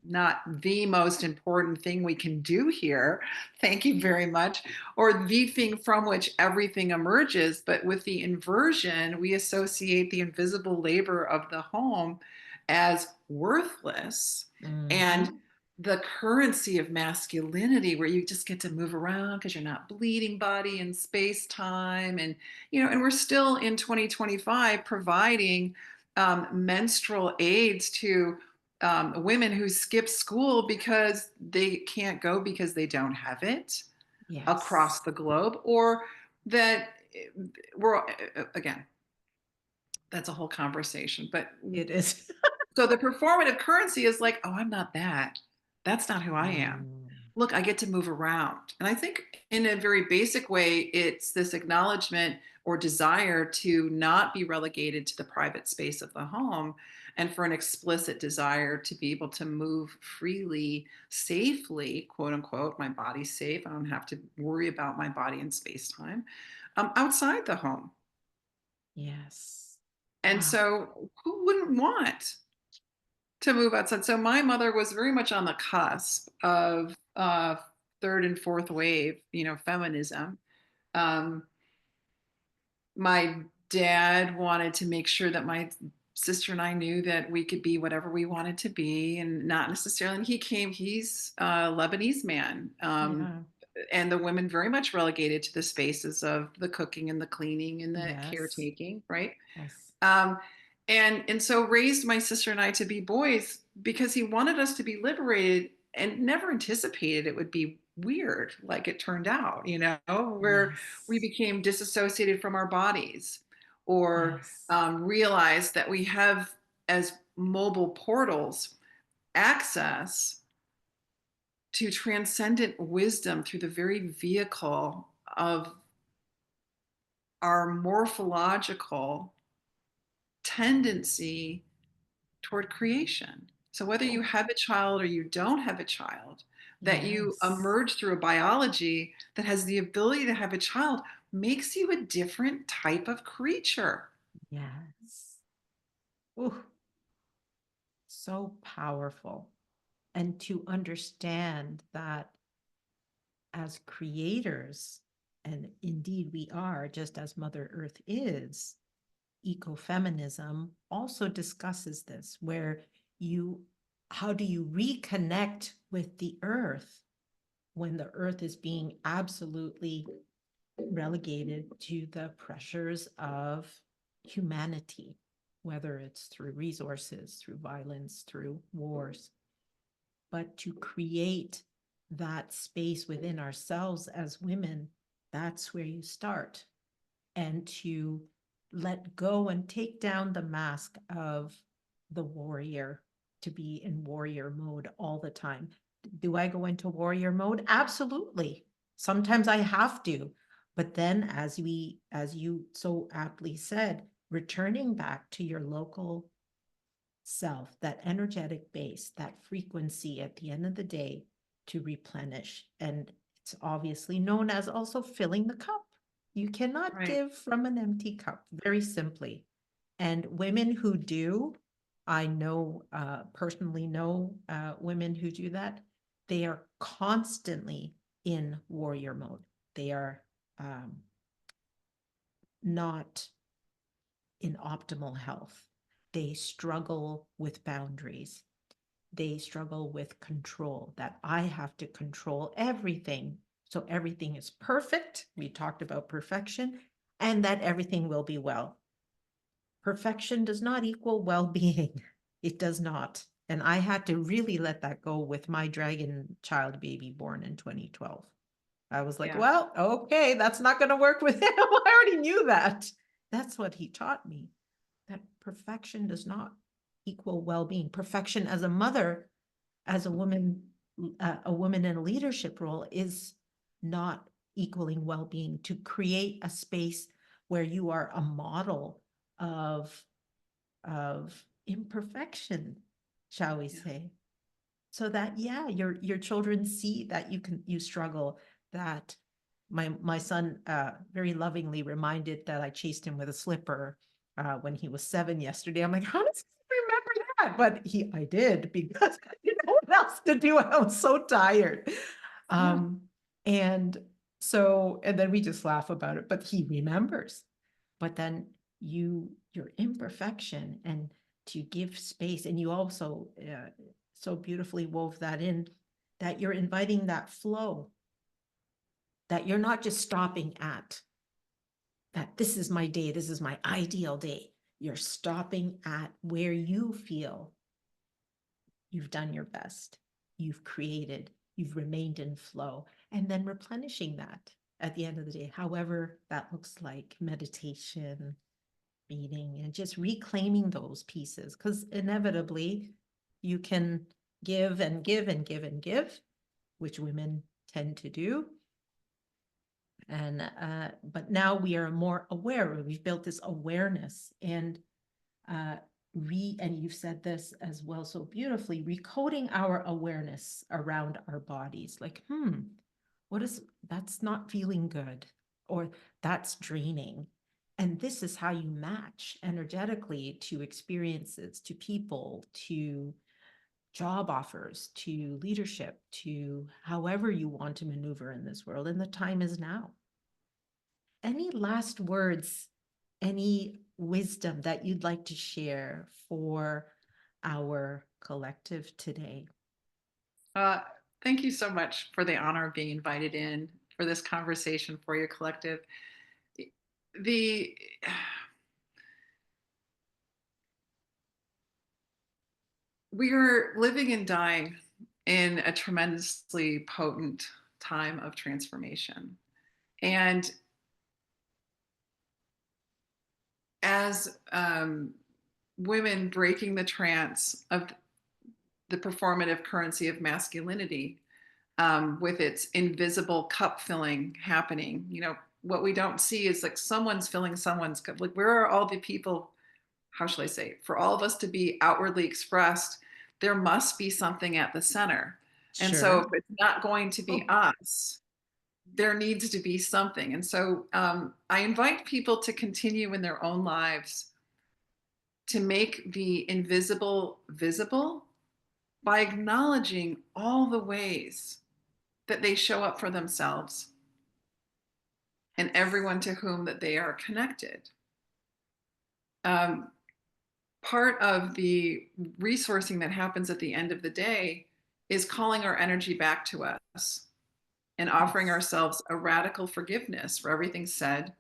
B: Not the most important thing we can do here. Thank you very much. Or the thing from which everything emerges. But with the inversion, we associate the invisible labor of the home as worthless. And
A: Mm-hmm.
B: the currency of masculinity, where you just get to move around because you're not bleeding body in space time. And we're still in 2025 providing menstrual aids to women who skip school because they can't go because they don't have it
A: Yes.
B: across the globe, or that we're again, that's a whole conversation. But
A: It is.
B: so the performative currency is like, oh, I'm not that. That's not who I am. look, I get to move around. And I think in a very basic way, it's this acknowledgement or desire to not be relegated to the private space of the home, and for an explicit desire to be able to move freely, safely, quote unquote, my body's safe. I don't have to worry about my body in space time, outside the home.
A: Yes.
B: And
A: Wow.
B: so who wouldn't want to move outside? So my mother was very much on the cusp of third and fourth wave, feminism. Um, my dad wanted to make sure that my sister and I knew that we could be whatever we wanted to be, and not necessarily. And he's a Lebanese man.
A: Yeah.
B: And the women very much relegated to the spaces of the cooking and the cleaning and the
A: Yes.
B: caretaking, right?
A: Yes.
B: Um, and so raised my sister and I to be boys because he wanted us to be liberated, and never anticipated it would be weird like it turned out, where we
A: Yes.
B: became disassociated from our bodies, or
A: Yes.
B: realized that we have, as mobile portals, access to transcendent wisdom through the very vehicle of our morphological tendency toward creation. So whether you
A: Oh,
B: have a child or you don't have a child, that you
A: yes.
B: emerge through a biology that has the ability to have a child makes you a different type of creature.
A: Yes. Ooh, so powerful. And to understand that as creators, and indeed we are, just as Mother Earth is, ecofeminism also discusses this, where you, how do you reconnect with the earth when the earth is being absolutely relegated to the pressures of humanity, whether it's through resources, through violence, through wars, but to create that space within ourselves as women, that's where you start. And to let go and take down the mask of the warrior, to be in warrior mode all the time. Do I go into warrior mode? Absolutely. Sometimes I have to. But then, as you so aptly said, returning back to your local self, that energetic base, that frequency at the end of the day to replenish. And it's obviously known as also filling the cup. You cannot
B: Right.
A: give from an empty cup, very simply. And women who do, I know, personally know women who do that, they are constantly in warrior mode. They are not in optimal health. They struggle with boundaries. They struggle with control, that I have to control everything. So everything is perfect. We talked about perfection, and that everything will be well. Perfection does not equal well being. It does not. And I had to really let that go with my dragon child baby born in 2012. I was like,
B: Yeah.
A: well, okay, that's not going to work with him. I already knew that. That's what he taught me, that perfection does not equal well-being. Perfection as a mother, as a woman in a leadership role is not equaling well-being. To create a space where you are a model of imperfection, shall we
B: Yeah.
A: say, so that yeah, your children see that you struggle. That my son very lovingly reminded that I chased him with a slipper when he was 7 yesterday. I'm like, how does he remember that? But I did, because I didn't know what else to do. I was so tired.
B: Yeah.
A: Um, and and then we just laugh about it, but he remembers. But then your imperfection, and to give space, and you also so beautifully wove that in, that you're inviting that flow, that you're not just stopping at that this is my day, this is my ideal day. You're stopping at where you feel you've done your best, you've created, you've remained in flow, and then replenishing that at the end of the day, however that looks like meditation, reading, and just reclaiming those pieces, because inevitably you can give and give and give and give which women tend to do. And but now we are more aware. We've built this awareness, and and you've said this as well so beautifully, recoding our awareness around our bodies. Like, that's not feeling good, or that's draining. And this is how you match energetically to experiences, to people, to job offers, to leadership, to however you want to maneuver in this world. And the time is now. Any last words, any wisdom that you'd like to share for our collective today?
B: Uh, Thank you so much for the honor of being invited in for this conversation for your collective. The We are living and dying in a tremendously potent time of transformation. And as women breaking the trance of the performative currency of masculinity, with its invisible cup filling happening, what we don't see is like someone's filling someone's cup. Like, where are all the people? How shall I say? For all of us to be outwardly expressed, there must be something at the center. And so
A: Sure.
B: if it's not going to be us, there needs to be something. And so I invite people to continue in their own lives to make the invisible visible by acknowledging all the ways that they show up for themselves and everyone to whom that they are connected. Part of the resourcing that happens at the end of the day is calling our energy back to us and offering
A: Yes.
B: ourselves a radical forgiveness for everything said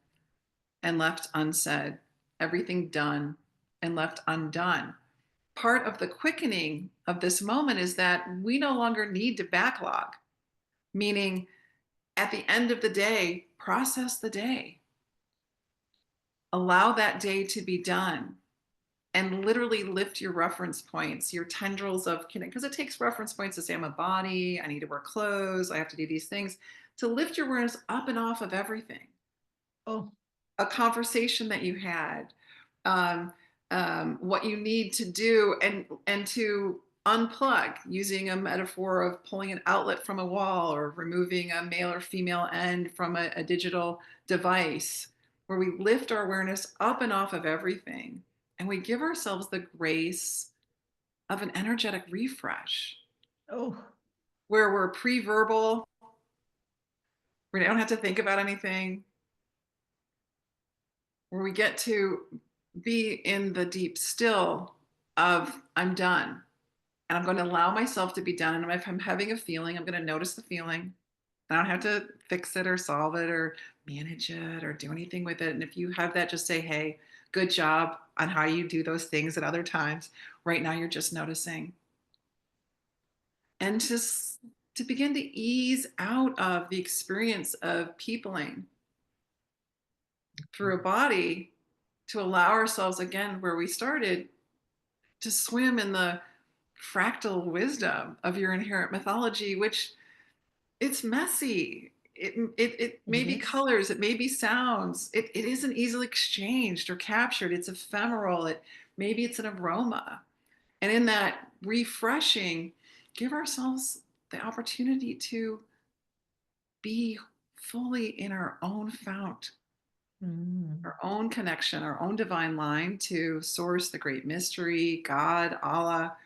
B: and left unsaid, everything done and left undone. Part of the quickening of this moment is that we no longer need to backlog, meaning at the end of the day, process the day. Allow that day to be done and literally lift your reference points, your tendrils of connect, because it takes reference points to say, I'm a body, I need to wear clothes, I have to do these things, to lift your awareness up and off of everything.
A: Oh,
B: A conversation that you had, um, what you need to do, and to unplug, using a metaphor of pulling an outlet from a wall or removing a male or female end from a digital device, where we lift our awareness up and off of everything and we give ourselves the grace of an energetic refresh,
A: oh,
B: where we're pre-verbal, we don't have to think about anything, where we get to be in the deep still of I'm done. And I'm going to allow myself to be done. And if I'm having a feeling, I'm going to notice the feeling. I don't have to fix it or solve it or manage it or do anything with it. And if you have that, just say, hey, good job on how you do those things at other times. Right now, you're just noticing. And just to begin to ease out of the experience of peopling through a body, to allow ourselves again, where we started, to swim in the fractal wisdom of your inherent mythology, which it's messy. It may
A: it
B: be
A: is.
B: colors, it may be sounds. It isn't easily exchanged or captured. It's ephemeral. Maybe it's an aroma. And in that refreshing, give ourselves the opportunity to be fully in our own fount,
A: Mm.
B: our own connection, our own divine line to source, the great mystery, God, Allah,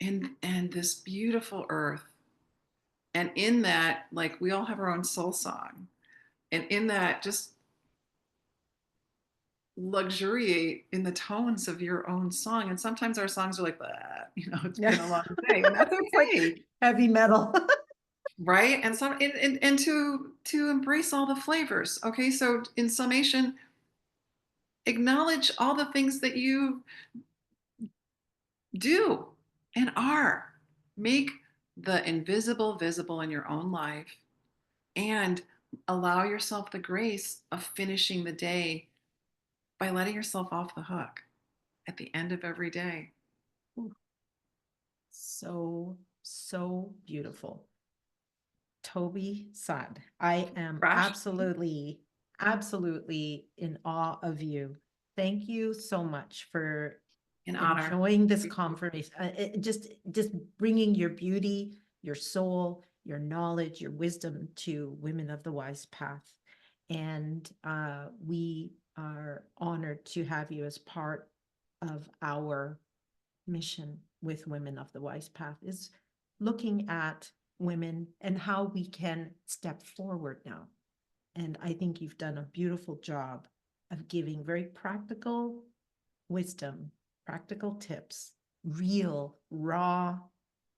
B: and this beautiful earth. And in that, like, we all have our own soul song. And in that, just luxuriate in the tones of your own song. And sometimes our songs are like, it's
A: Yeah.
B: been a long day, and that's
A: It's like
B: okay.
A: heavy metal.
B: Right. And and to embrace all the flavors. Okay. So in summation, acknowledge all the things that you do and are. Make the invisible visible in your own life, and allow yourself the grace of finishing the day by letting yourself off the hook at the end of every day.
A: So, so beautiful. Tobie Saad. I am
B: Rash,
A: absolutely in awe of you. Thank you so much for
B: an honor.
A: enjoying this conversation. Just bringing your beauty, your soul, your knowledge, your wisdom to women of the wise path. And we are honored to have you as part of our mission with Women of the Wise Path, is looking at women and how we can step forward now. And I think you've done a beautiful job of giving very practical wisdom, practical tips, real, raw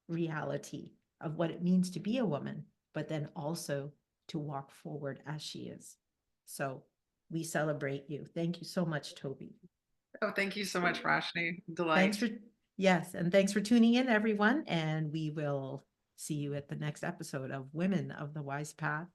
A: reality of what it means to be a woman, but then also to walk forward as she is. So we celebrate you. Thank you so much, Tobie.
B: Oh, thank you so much, Rashni.
A: Thanks
B: Delight.
A: for, yes, and thanks for tuning in, everyone. And we will see you at the next episode of Women of the Wise Path.